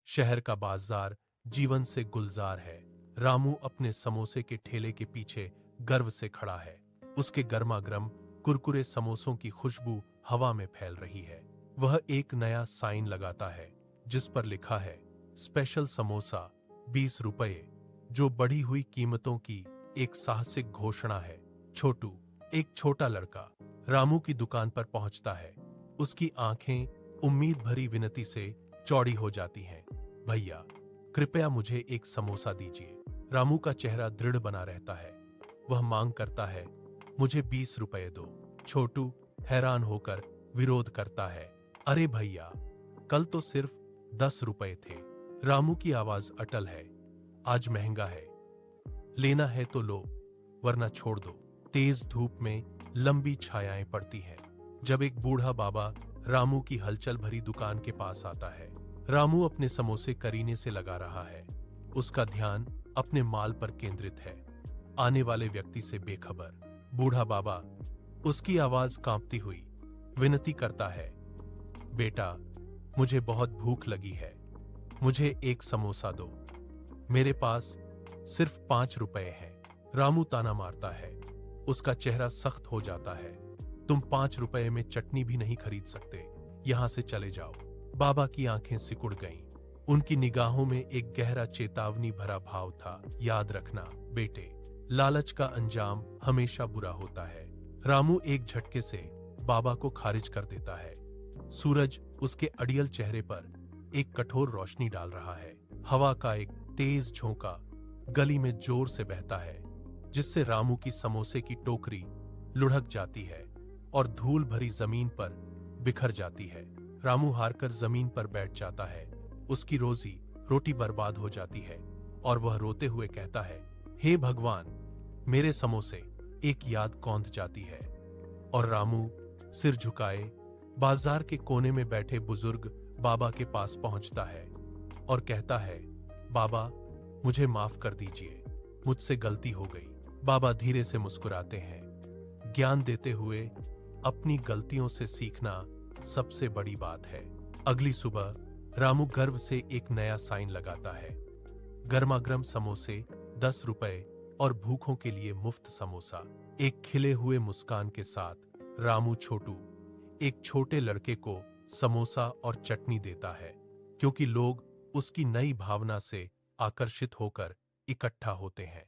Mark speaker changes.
Speaker 1: शहर का बाजार जीवन से गुलजार है। रामू अपने समोसे के ठेले के पीछे गर्व से खड़ा है। उसके गर्मा गर्म कुरकुरे समोसों की खुशबू हवा में फैल रही है। वह एक नया साइन लगाता है जिस पर लिखा है स्पेशल समोसा 20 रुपये, जो बढ़ी हुई कीमतों की एक साहसिक घोषणा है। छोटू, एक छोटा लड़का, रामू की दुकान पर पहुंचता है। उसकी आंखें उम्मीद भरी विनती से चौड़ी हो जाती हैं। भैया, कृपया मुझे एक समोसा दीजिए। रामू का चेहरा दृढ़ बना रहता है। वह मांग करता है, मुझे 20 रुपये दो। छोटू हैरान होकर विरोध करता है, अरे भैया, कल तो सिर्फ 10 रुपए थे। रामू की आवाज अटल है, आज महंगा है। लेना है तो लो, वरना छोड़ दो। तेज धूप में लंबी छायाएं पड़ती हैं। जब एक बूढ़ा बाबा रामू की हलचल भरी दुकान के पास आता है। रामू अपने समोसे करीने से लगा रहा है। उसका ध्यान अपने माल पर केंद्रित है, आने वाले व्यक्ति से बेखबर। बूढ़ा बाबा उसकी आवाज कांपती हुई विनती करता है, बेटा, मुझे बहुत भूख लगी है, मुझे एक समोसा दो। मेरे पास सिर्फ 5 रुपए हैं। रामू ताना मारता है। उसका चेहरा सख्त हो जाता है। तुम 5 रुपए में चटनी भी नहीं खरीद सकते, यहां से चले जाओ। बाबा की आंखें सिकुड़ गईं। उनकी निगाहों में एक गहरा चेतावनी भरा भाव था। याद रखना बेटे, लालच का अंजाम हमेशा बुरा होता है। रामू एक झटके से बाबा को खारिज कर देता है। सूरज उसके अड़ियल चेहरे पर एक कठोर रोशनी डाल रहा है। हवा का एक तेज झोंका गली में जोर से बहता है, जिससे रामू की समोसे की टोकरी लुढ़क जाती है और धूल भरी जमीन पर बिखर जाती है। रामू हारकर जमीन पर बैठ जाता है। उसकी रोजी रोटी बर्बाद हो जाती है और वह रोते हुए कहता है, हे भगवान, मेरे समोसे। एक याद कौंध जाती है और रामू सिर झुकाए बाजार के कोने में बैठे बुजुर्ग बाबा के पास पहुंचता है और कहता है, बाबा, मुझे माफ कर दीजिए, मुझसे गलती हो गई। बाबा धीरे से मुस्कुराते हैं। ज्ञान देते हुए अपनी गलतियों से सीखना सबसे बड़ी बात है। अगली सुबह रामू गर्व से एक नया साइन लगाता है, गर्मागर्म समोसे 10 रुपए और भूखों के लिए मुफ्त समोसा। एक खिले हुए मुस्कान के साथ रामू छोटू, एक छोटे लड़के को समोसा और चटनी देता है, क्योंकि लोग उसकी नई भावना से आकर्षित होकर इकट्ठा होते हैं।